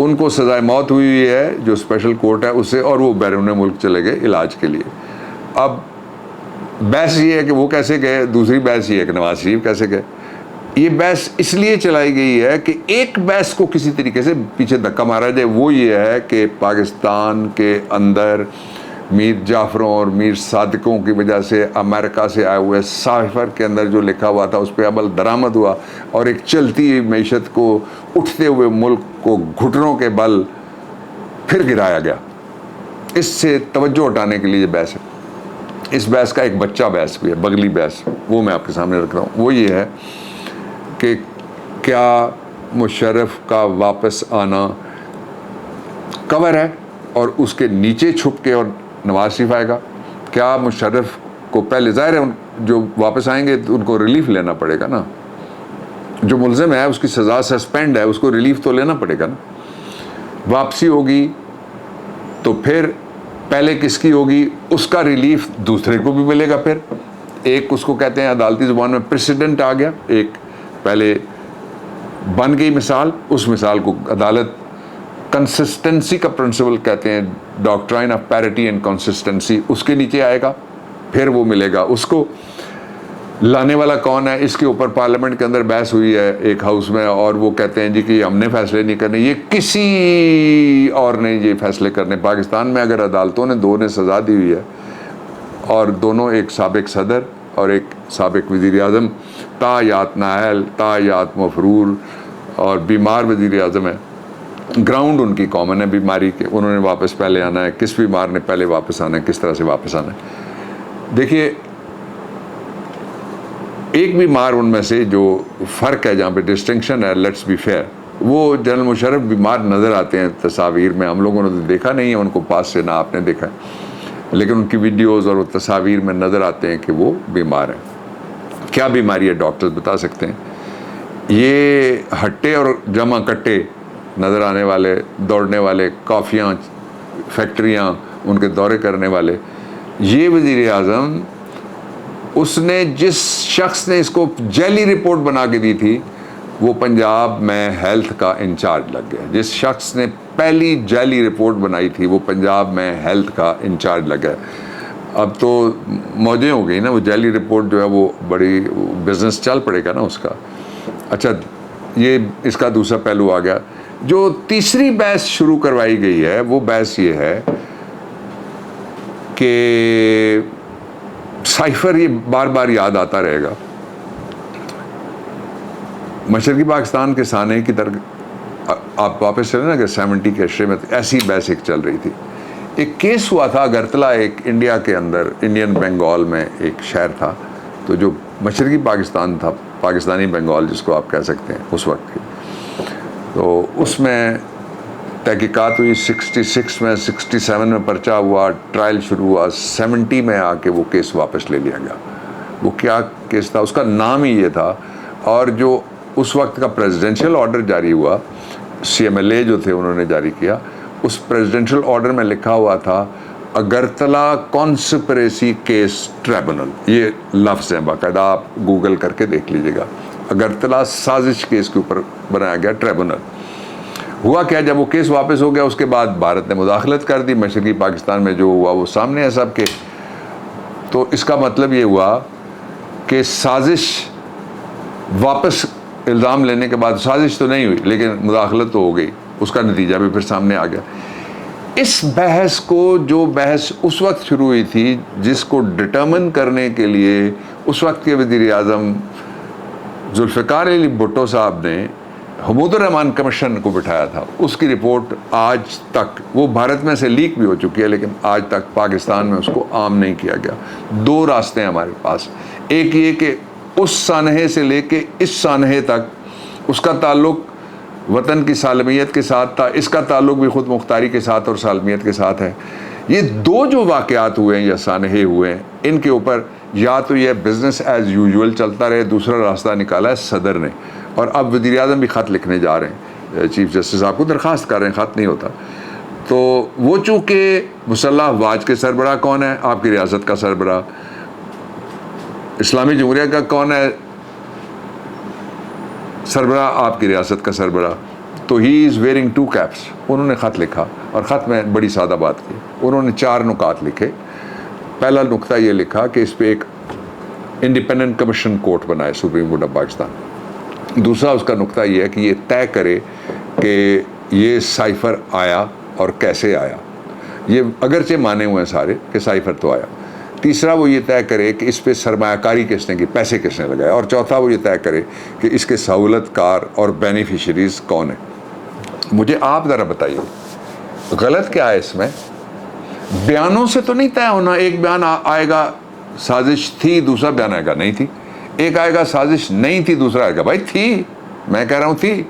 ان کو سزائے موت ہوئی ہے جو اسپیشل کورٹ ہے اس سے, اور وہ بیرون ملک چلے گئے علاج کے لیے. اب بحث یہ ہے کہ وہ کیسے گئے, دوسری بحث یہ ہے کہ نواز شریف کیسے گئے. یہ بحث اس لیے چلائی گئی ہے کہ ایک بحث کو کسی طریقے سے پیچھے دھکا مارا جائے, وہ یہ ہے کہ پاکستان کے اندر میر جعفروں اور میر صادقوں کی وجہ سے امریکہ سے آئے ہوئے سائفر کے اندر جو لکھا ہوا تھا اس پہ عمل درآمد ہوا, اور ایک چلتی معیشت کو, اٹھتے ہوئے ملک کو گھٹنوں کے بل پھر گرایا گیا. اس سے توجہ ہٹانے کے لیے یہ بحث ہے. اس بحث کا ایک بچہ بحث بھی ہے, بغلی بحث, وہ میں آپ کے سامنے رکھ رہا ہوں. وہ یہ ہے کہ کیا مشرف کا واپس آنا کور ہے اور اس کے نیچے چھپ کے اور نواز شریف آئے گا. کیا مشرف کو پہلے, ظاہر ہے جو واپس آئیں گے تو ان کو ریلیف لینا پڑے گا نا, جو ملزم ہے اس کی سزا سسپینڈ ہے, اس کو ریلیف تو لینا پڑے گا نا. واپسی ہوگی تو پھر پہلے کس کی ہوگی, اس کا ریلیف دوسرے کو بھی ملے گا. پھر ایک اس کو کہتے ہیں عدالتی زبان میں پریسیڈنٹ آ گیا, ایک پہلے بن گئی مثال, اس مثال کو عدالت کنسسٹنسی کا پرنسپل کہتے ہیں, doctrine of parity and consistency, اس کے نیچے آئے گا. پھر وہ ملے گا اس کو. لانے والا کون ہے, اس کے اوپر پارلیمنٹ کے اندر بحث ہوئی ہے ایک ہاؤس میں, اور وہ کہتے ہیں جی کہ ہم نے فیصلے نہیں کرنے, یہ کسی اور نے یہ فیصلے کرنے. پاکستان میں اگر عدالتوں نے دو نے سزا دی ہوئی ہے, اور دونوں ایک سابق صدر اور ایک سابق وزیر اعظم, تایات نااہل, تایات مفرور اور بیمار وزیر اعظم ہے. گراؤنڈ ان کی کامن ہے بیماری کے, انہوں نے واپس پہلے آنا ہے, کس بیمار نے پہلے واپس آنا ہے, کس طرح سے واپس آنا ہے. دیکھیے ایک بیمار ان میں سے جو فرق ہے, جہاں پہ ڈسٹنکشن ہے, لیٹس بی فیئر, وہ جنرل مشرف بیمار نظر آتے ہیں تصاویر میں. ہم لوگوں نے تو دیکھا نہیں ہے ان کو پاس سے, نہ آپ نے دیکھا ہے, لیکن ان کی ویڈیوز اور وہ تصاویر میں نظر آتے ہیں کہ وہ بیمار ہیں. کیا بیماری ہے ڈاکٹرز بتا سکتے ہیں. یہ ہٹے اور جمع کٹے نظر آنے والے, دوڑنے والے, کافیاں, فیکٹریاں, ان کے دورے کرنے والے, یہ وزیر اعظم, اس نے جس شخص نے اس کو جعلی رپورٹ بنا کے دی تھی وہ پنجاب میں ہیلتھ کا انچارج لگ گیا. جس شخص نے پہلی جعلی رپورٹ بنائی تھی وہ پنجاب میں ہیلتھ کا انچارج لگ گیا. اب تو موجیں ہو گئی نا, وہ جعلی رپورٹ جو ہے وہ بڑی بزنس چل پڑے گا نا اس کا. اچھا, یہ اس کا دوسرا پہلو آ گیا. جو تیسری بحث شروع کروائی گئی ہے وہ بحث یہ ہے کہ سائفر, یہ بار بار یاد آتا رہے گا, مشرقی پاکستان کے سانحے کی طرح آپ واپس چلیں نا کہ 70 کے عشرے میں ایسی بحث ایک چل رہی تھی. ایک کیس ہوا تھا اگرتلہ, ایک انڈیا کے اندر, انڈین بنگال میں ایک شہر تھا, تو جو مشرقی پاکستان تھا, پاکستانی بنگال جس کو آپ کہہ سکتے ہیں اس وقت کی, تو اس میں تحقیقات ہوئی. 66 میں, 67 میں پرچہ ہوا, ٹرائل شروع ہوا, 70 میں آ کے وہ کیس واپس لے لیا گیا. وہ کیا کیس تھا, اس کا نام ہی یہ تھا. اور جو اس وقت کا پریزیڈنشل آرڈر جاری ہوا, CMLA جو تھے انہوں نے جاری کیا, اس پریزیڈنشل آرڈر میں لکھا ہوا تھا اگرتلہ کانسپریسی کیس ٹریبونل. یہ لفظ ہیں باقاعدہ, آپ گوگل کر کے دیکھ لیجئے گا. اگرتلہ سازش کیس کے اوپر بنایا گیا ٹریبونل. ہوا کیا, جب وہ کیس واپس ہو گیا اس کے بعد بھارت نے مداخلت کر دی. مشرقی پاکستان میں جو ہوا وہ سامنے ہے سب کے. تو اس کا مطلب یہ ہوا کہ سازش, واپس الزام لینے کے بعد سازش تو نہیں ہوئی لیکن مداخلت تو ہو گئی, اس کا نتیجہ بھی پھر سامنے آ گیا. اس بحث کو, جو بحث اس وقت شروع ہوئی تھی, جس کو ڈٹرمن کرنے کے لیے اس وقت کے وزیر اعظم ذوالفقار علی بھٹو صاحب نے حمود الرحمان کمیشن کو بٹھایا تھا, اس کی رپورٹ آج تک, وہ بھارت میں سے لیک بھی ہو چکی ہے لیکن آج تک پاکستان میں اس کو عام نہیں کیا گیا. دو راستے ہیں ہمارے پاس. ایک یہ کہ اس سانحے سے لے کے اس سانحے تک اس کا تعلق وطن کی سالمیت کے ساتھ تھا, اس کا تعلق بھی خود مختاری کے ساتھ اور سالمیت کے ساتھ ہے. یہ دو جو واقعات ہوئے ہیں یا سانحے ہوئے ہیں, ان کے اوپر یا تو یہ بزنس ایز یوزول چلتا رہے, دوسرا راستہ نکالا ہے صدر نے. اور اب وزیر اعظم بھی خط لکھنے جا رہے ہیں, چیف جسٹس صاحب کو درخواست کر رہے ہیں, خط نہیں ہوتا. تو وہ چونکہ مسلح افواج کے سربراہ کون ہے, آپ کی ریاست کا سربراہ, اسلامی جمہوریہ کا کون ہے سربراہ, آپ کی ریاست کا سربراہ. تو ہی از ویئرنگ 2 caps. انہوں نے خط لکھا اور خط میں بڑی سادہ بات کی. انہوں نے 4 نکات لکھے. پہلا نقطہ یہ لکھا کہ اس پہ ایک انڈیپینڈنٹ کمیشن کورٹ بنائے سپریم کورٹ آف پاکستان. دوسرا اس کا نقطہ یہ ہے کہ یہ طے کرے کہ یہ سائفر آیا اور کیسے آیا. یہ اگرچہ مانے ہوئے ہیں سارے کہ سائفر تو آیا. تیسرا وہ یہ طے کرے کہ اس پہ سرمایہ کاری کس نے کی, پیسے کس نے لگائے. اور چوتھا وہ یہ طے کرے کہ اس کے سہولت کار اور بینیفیشریز کون ہیں. مجھے آپ ذرا بتائیے غلط کیا ہے اس میں؟ بیانوں سے تو نہیں طے ہونا. ایک بیان آئے گا سازش تھی, دوسرا بیان آئے گا نہیں تھی. ایک آئے گا سازش نہیں تھی, دوسرا آئے گا بھائی تھی. میں کہہ رہا ہوں تھی.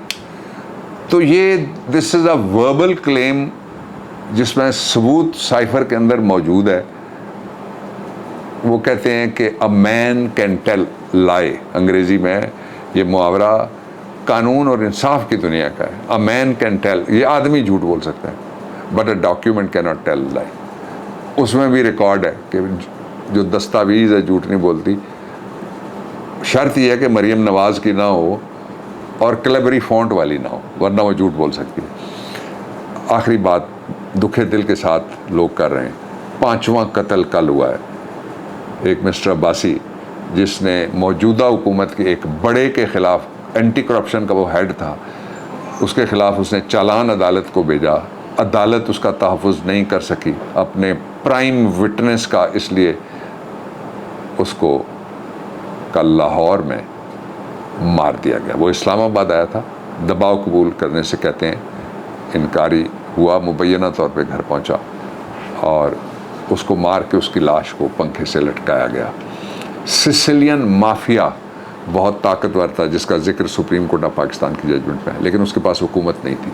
تو یہ دس از اے وربل کلیم جس میں ثبوت سائفر کے اندر موجود ہے. وہ کہتے ہیں کہ a man can tell lie. انگریزی میں یہ محاورہ قانون اور انصاف کی دنیا کا ہے. a man can tell, یہ آدمی جھوٹ بول سکتا ہے but a document cannot tell lie. اس میں بھی ریکارڈ ہے کہ جو دستاویز ہے جھوٹ نہیں بولتی. شرط یہ ہے کہ مریم نواز کی نہ ہو اور کلیبری فونٹ والی نہ ہو, ورنہ وہ جھوٹ بول سکتی ہے. آخری بات دکھے دل کے ساتھ لوگ کر رہے ہیں. 5واں قتل کل ہوا ہے. ایک مسٹر عباسی جس نے موجودہ حکومت کے ایک بڑے کے خلاف, اینٹی کرپشن کا وہ ہیڈ تھا, اس کے خلاف اس نے چالان عدالت کو بھیجا. عدالت اس کا تحفظ نہیں کر سکی اپنے پرائم وٹنس کا, اس لیے اس کو کل لاہور میں مار دیا گیا. وہ اسلام آباد آیا تھا, دباؤ قبول کرنے سے کہتے ہیں انکاری ہوا, مبینہ طور پہ گھر پہنچا اور اس کو مار کے اس کی لاش کو پنکھے سے لٹکایا گیا. سسلین مافیا بہت طاقتور تھا جس کا ذکر سپریم کورٹ آف پاکستان کی ججمنٹ میں ہے, لیکن اس کے پاس حکومت نہیں تھی.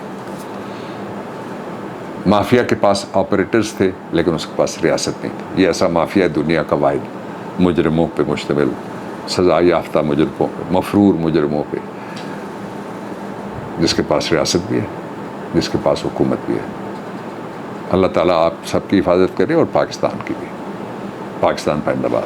مافیا کے پاس آپریٹرز تھے لیکن اس کے پاس ریاست نہیں تھی. یہ ایسا مافیا دنیا کا واحد مجرموں پہ مشتمل, سزا یافتہ مجرموں پہ, مفرور مجرموں پہ, جس کے پاس ریاست بھی ہے, جس کے پاس حکومت بھی ہے. اللہ تعالیٰ آپ سب کی حفاظت کرے اور پاکستان کی بھی. پاکستان پائندہ باد.